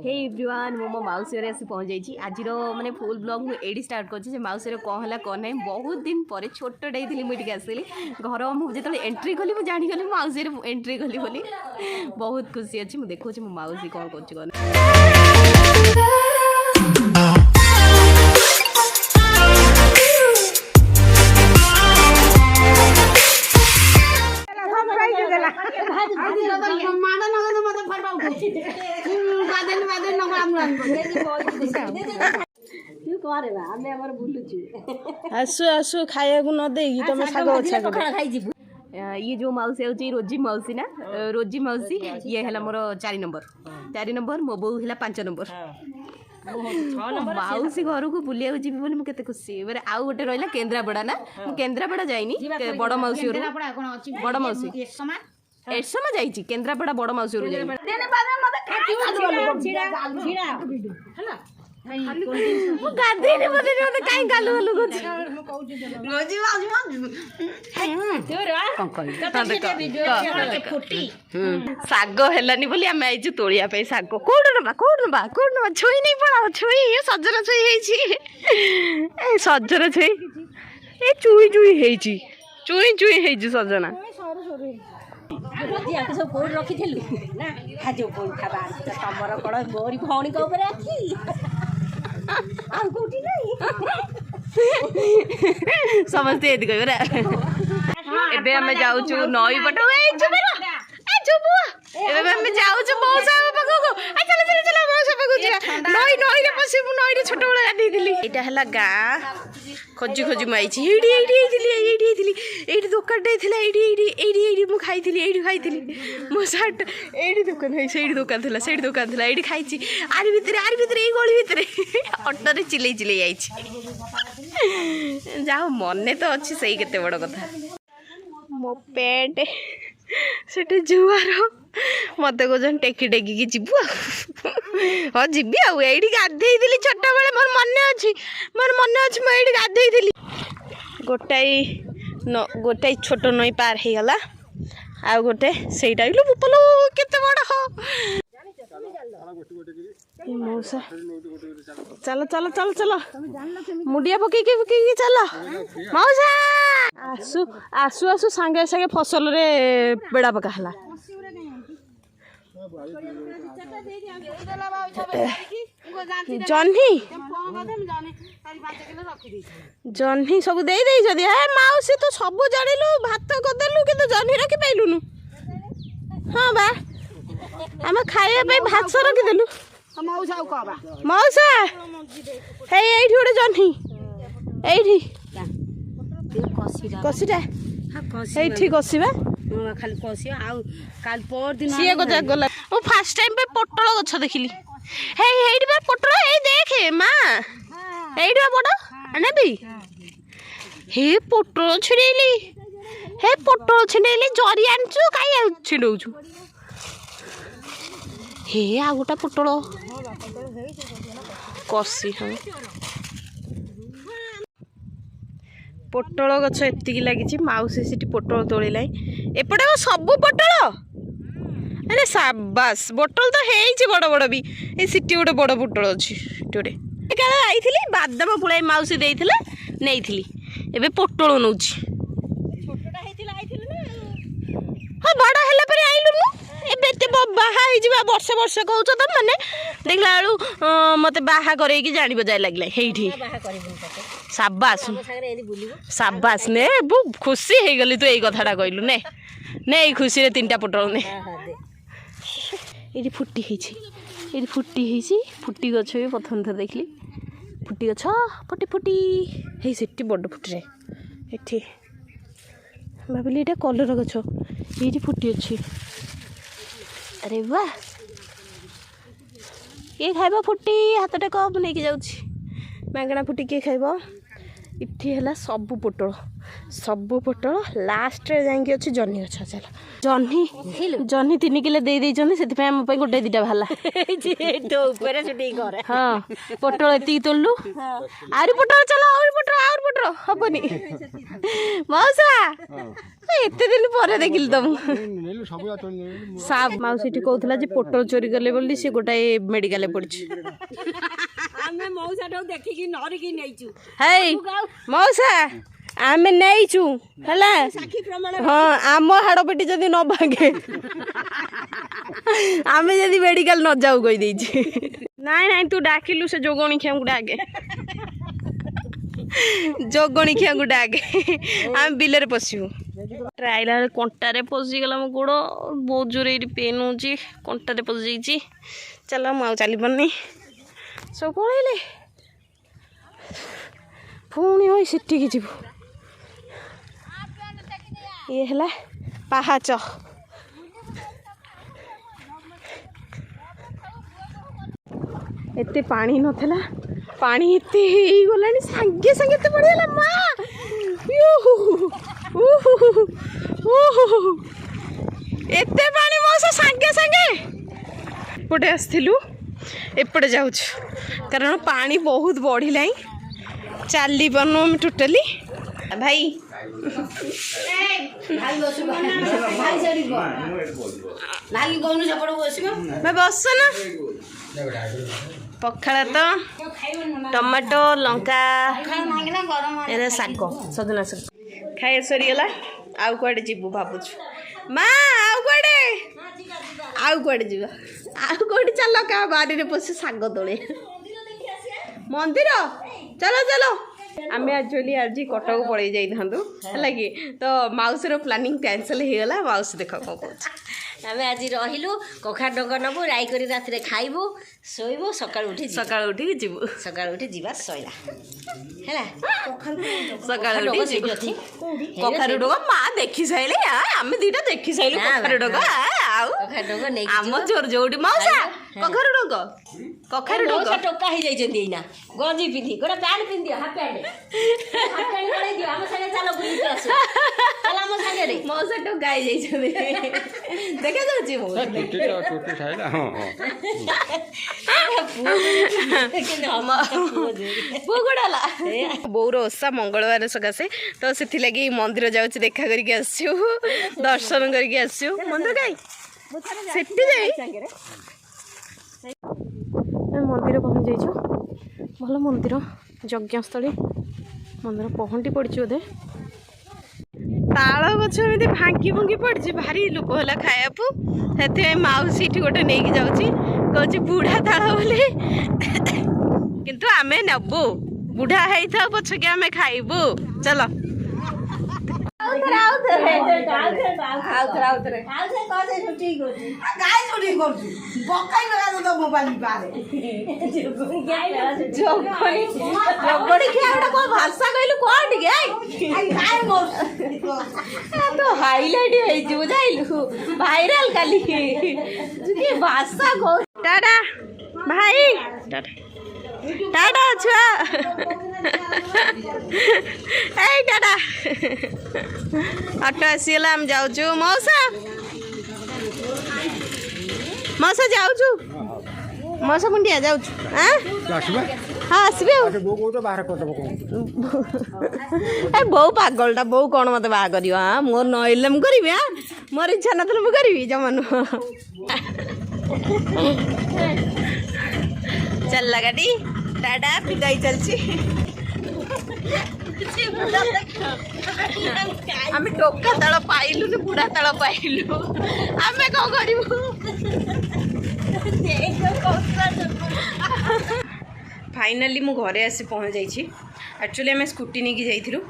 Hey everyone मो माउसी रे आसी पहुँच जाइए आज माने फुल ब्लॉग मुझे एडी स्टार्ट कर माउसी रे कौन है कौन ना बहुत दिन पर छोटे थी मुझे आसली घर मुझे जो एंट्री कली मुझे जानीगली माउसी एंट्री कली बोली बहुत खुशी अच्छी मुझे देखो मो माउसी कौन कर आसु आसु खाया न दे तुम साग ये जो मौसी हूँ रोजी मौसी ना रोजी मौसी ये है मोर 4 नंबर मो बो है 5 नंबर मौसी घर को बुलिया जी बोली मुझे खुशी आउ गोटे रहा केन्द्रापड़ा ना केन्द्रापड़ा जाइनी बड़ मौसी बड़ मौसी एरसमा जाइए केन्द्रापड़ा बड़ मौसी साग हेलानी बोली आम आई तोलिया साग कौट ना छुई नहीं पड़ा छुई सजन छुई सजन छुई ए चुई चुई चुई चुई सजना सब कोड रखी ना जो तमर कड़ मोरी भौणी समस्ते ये कह आम जाऊँ नई पट छोट बड़ा है गाँ खोजी खोजी मुझे ये दुकान खाई मो सार्ट ये दुकान से दुकान थी से दुकान थी ये खाई आरी भितर ये गली भितर अटोरे चिल्ले चिल्ले जाओ मन तो अच्छी सही केते बड़ कथा मो पेट से जुआर मत कौन टेकी टेकी जीवु हाँ जीवी आई गाधे छोट बेले मोर मन अच्छी मुझे गाधे गोटाई छोट नई पार हो गला आ गोटे से बोपलो केते बड़ मौसा चलो चलो चलो चलो मुडिया पकई चल मौसा आसु आसु आसु सांगे सांगे फसल रे बेड़ा पका हला जह्नी जह्नी सब दे दे माउसी तो सब जानिलु भात करदेलु कि जह्नी रखी पाइलुनु हाँ बा आम खाइबा भात रखीदेलु मौसा हे गोटे जह्नी ये कसीटा ये कसीबा खाली कसी काल पर दिन सी गला मु फास्ट टाइम पे पोटल गछ देखिली हे पोटल ए देखे माँ ये बड़ नेबी हे पोटल छिड़ेली हे पोटल छिड़ेली जरी आनचु काई छिड़ौछु हे आ गोटा पोटल कसी हाँ पोटल गछ एतिकी लगी माउसी सीटी पोटल तोड़ला एपटे सब पोटल अरे साबास पोटल तो है बड़ बड़ भी ये सीटी गोटे बड़ पोटल अच्छी गोटे आई बादाम पुलाई माउसी देते नहीं एबे पोटल नौ हाँ बड़ है आईलु एते बाहा वर्षे वर्षे कौच तुम मैंने देखला बेलू मत बाहा कर जानी बजाय लगे हेठी साबास साबास ने बहुत खुशी हो गली तू यही कथाटा कहलु ने ये खुशी 3टा पोटल ने ये फुटी ये फुटी गछ भी प्रथम थर देखली फुटी गछ फुटी फुटी हे सेठी बड़ फुटी ये भाविली ये कलर गछ ये फुटी अच्छी अरे वाह किए खाइब फुटी हाथ कप नहीं जाऊँगी मागणा फुटी किए खाइब इठी है सब पोटल लास्ट रे जाइए अच्छी जह्नी गछ चल ଜହ୍ନି ଜହ୍ନି 3 କିଲୋ ଦେଇଛନ୍ତି ସେଥିପାଇଁ ଆମ ପାଇଁ ଗୋଟେ ଦିଟା ବାହାରିଲା ହଁ ପୋଟଳ ଏତିକି ତୋଳିଲୁ ଆହୁରି ପୋଟଳ ଚାଲ ଆହୁରି ପୋଟଳ ହବନି ମାଉସା ଏତେ ଦିନ ପରେ ଦେଖିଲି ତମକୁ ମାଉସୀ ଏଠି କହୁଥିଲା ଯେ ପୋଟଳ ଚୋରି କଲେ ବୋଲି ସେ ଗୋଟାଏ ମେଡିକାଲରେ ପଡିଛି ଆମେ ମଉସାଟାକୁ ଦେଖିକି ନରିକି ନେଇଛୁ ହେଇ ମଉସା ଆମେ ନେଇଛୁ ହେଲା ହଁ ଆମ ହାଡ଼ ପେଟି ଯଦି ନ ଭାଙ୍ଗେ ଆମେ ଯଦି ମେଡିକାଲ ନ ଯାଉ କହିଦେଇଛି ନାଇଁ ତୁ ଡାକିଲୁ ସେ ଯୋଗଣୀ ଖିଆଙ୍କୁ ଡାକେ ଯୋଗଣୀ ଖିଆଙ୍କୁ ଡାକେ ଆମେ ବିଲରେ ପଶିବୁ ଆଇଲା ବେଳେ କଣ୍ଟାରେ ପଶିଗଲା ମୋ ଗୋଡ଼ ବହୁତ ଜୋରେ ଏଇଠି ପେନ୍ ହେଉଛି କଣ୍ଟାରେ ପଶିଯାଇଛି ଚାଲ ମୁଁ ଆଉ ଚାଲିପାରୁନି ସବୁ ପଳେଇଲେ ପୁଣି ହୋଇ ସେଠିକି ଯିବୁ ଇଏ ହେଲା ପାହାଚ ଏତେ ପାଣି ନଥିଲା ପାଣି ଏତେ ହେଇଗଲାଣି ସାଙ୍ଗେ ଏତେ ପଡ଼ିଗଲା ମା ଏତେ ପାଣି ମଉସା ସାଙ୍ଗେ ଏପଟେ ଆସିଥିଲୁ ଏପଟେ ଯାଉଛୁ କାରଣ ପାଣି ବହୁତ ବଢ଼ିଲାଣି ଚାଲି ପାରୁନୁ ଆମେ ଟୋଟାଲି ଭାଇ ବସ ନା ପଖାଳ ତ ଟମାଟୋ ଲଙ୍କା ଏରା ଶାଗ ସଜନା ଶାଗ ଖାଇବା ସରିଗଲା ଆଉ କୁଆଡ଼େ ଯିବୁ ଭାବୁଛୁ ମା ଆଉ କୁଆଡ଼େ ଯିବା ଆଉ କୋଉଠି ଚାଲ କାହା ବାରିରେ ପଶି ଶାଗ ତୋଳେ ମନ୍ଦିର ଚାଲ ଆମେ ଆକ୍ଚୁଆଲି ଆଜି କଟକ ପଳେଇ ଯାଇଥାନ୍ତୁ ହେଲା କି ତ ମାଉସୀର ପ୍ଲାନିଂ କ୍ୟାନସଲ୍ ହେଇଗଲା ମାଉସୀ ଦେଖ କ'ଣ କହୁଛି ଆମେ ଆଜି ରହିଲୁ କଖାରୁ ଡଙ୍କା ନେବୁ ରାଇ କରି ରାତିରେ ଖାଇବୁ ଶୋଇବୁ ସକାଳୁ ଉଠିକି ଯିବା ସଇଲା ହେଲା ସକାଳୁ ଉଠି କଖାରୁ ଡଙ୍କା ମା ଦେଖି ସାଇଲେ ଆମେ ଦିଟା ଦେଖି ସାଇଲୁ କଖାରୁ ଡଙ୍କା ଆଉ ଆମ ଜୋର ଯୋଉଠି ମାଉସା କଖାରୁ ଡଙ୍କା ଟୋକା ହେଇଯାଇଛନ୍ତି ଏଇନା ଗଞ୍ଜି ପିନ୍ଧି ଗୋଟେ ପ୍ୟାଣ୍ଟ ପିନ୍ଧିଦିଅ ହାଫ୍ ପ୍ୟାଣ୍ଟ ଗଳେଇ ଦିଅ ଆମ ସାଙ୍ଗେ ଚାଲ ବୁଲିକି ଆସ ଆମ ସାଙ୍ଗରେ ମଉସା ଟୋକା ହେଇଯାଇଛନ୍ତି ଦେଖା ଯାଉଛି ବୋଉର ଓଷା ମଙ୍ଗଳବାର ସକାଶେ ତ ସେଥିଲାଗି ମନ୍ଦିର ଯାଉଛି ଦେଖା କରିକି ଆସିଛୁ ଦର୍ଶନ କରିକି ଆସିଛୁ ମନ୍ଦିର କାଇଁ ସେଠି ଯାଇ ମନ୍ଦିର ପହଞ୍ଚି ଯାଇଛୁ ଭଲ ମନ୍ଦିର ଯଜ୍ଞସ୍ଥଳୀ ମନ୍ଦିର ପହଣ୍ଡି ପଡ଼ିଛି ବୋଧେ ତାଳ ଗଛ ଏମିତି ଭାଙ୍ଗି ପଡ଼ିଛି ଭାରି ଲୋକ ହେଲା ଖାଇବାକୁ ସେଥିପାଇଁ ମାଉସୀ ଏଠି ଗୋଟେ ନେଇକି ଯାଉଛି କହୁଛି ବୁଢ଼ା ତାଳ ବୋଲି କିନ୍ତୁ ଆମେ ନେବୁ ବୁଢ଼ା ହେଇଥାଉ ପଛକେ ଆମେ ଖାଇବୁ ଚାଲ ଭାଷା କହିଲୁ କଣ ଟିକେ ତ ହାଇଲାଇଟ୍ ହେଇଯିବୁ ଯାଇଲୁ ଭାଇରାଲ କାଲି ଭାଷା ଟାଟା ଭାଇ ଟାଟା ଛୁଆ ଏଇ ଟାଟା ଅଟୋ ଆସିଗଲା ଆମେ ଯାଉଛୁ ମଉସା ଯାଉଛୁ ମଉସା ମୁଣ୍ଡିଆ ଯାଉଛୁ ହଁ ଆସିବେ ଆଉ ବୋଉ ପାଗଳଟା ବୋଉ କ'ଣ ମତେ ବାହା କରିବ ମୋର ନହେଲେ ମୁଁ କରିବି ମୋର ଇଚ୍ଛା ନଥିଲେ ମୁଁ କରିବି ଜମା ନୁହଁ ଚାଲିଲା ଗାଡ଼ି ଟାଟା ପିଟାଇ ଚାଲିଛି ଆମେ ଟୋକା ତାଳ ପାଇଲୁନି ବୁଢ଼ା ତାଳ ପାଇଲୁ ଆମେ କ'ଣ କରିବୁ फाइनाली मु घरे आसी पहुँच जाइए एक्चुअली आम स्कूटी नहीं जाइलु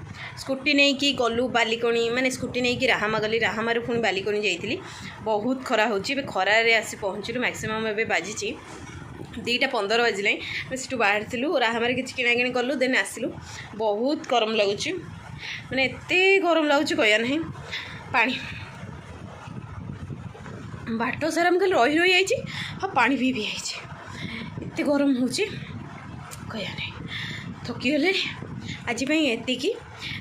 स्कूटी नहीं गलु बालिकणी माने स्कूटी नहीं राहामा गली राहामार पुणी बालिकणी जाइली बहुत खरा हो खरार आसी पहुँचलु मैक्सीम ए बाजी 2:15 बाजिला से बाहर थी राहामार किसी किणाकिणी कलु देन आसलु बहुत गरम लगुच मैंने एत गरम लगुच कहया ना पानी बाट सारा मुझे रही रही आई हाँ पानी भी आई एत गरम हो कहया नहीं थकी गले आज एतिकी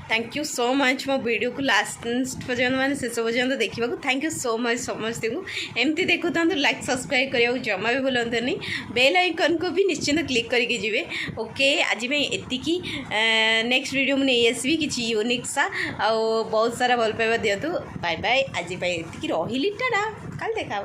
थैंक यू सो मच मो वीडियो को लास्ट पर्यंत माने शेष पर्यंत देखा थैंक यू सो मच समस्त को एमती देखु था लाइक सब्सक्राइब करने जमा भी भूलतनी बेल आइकन को भी निश्चिंत क्लिक करके जी ओके आज मैं एतिकी नेक्स्ट वीडियो में नहीं आसबि किसी यूनिक सा आ बहुत सारा भल पाइबा दिंतु बाय बाय आज एतिकी रही टाटा कल देखा।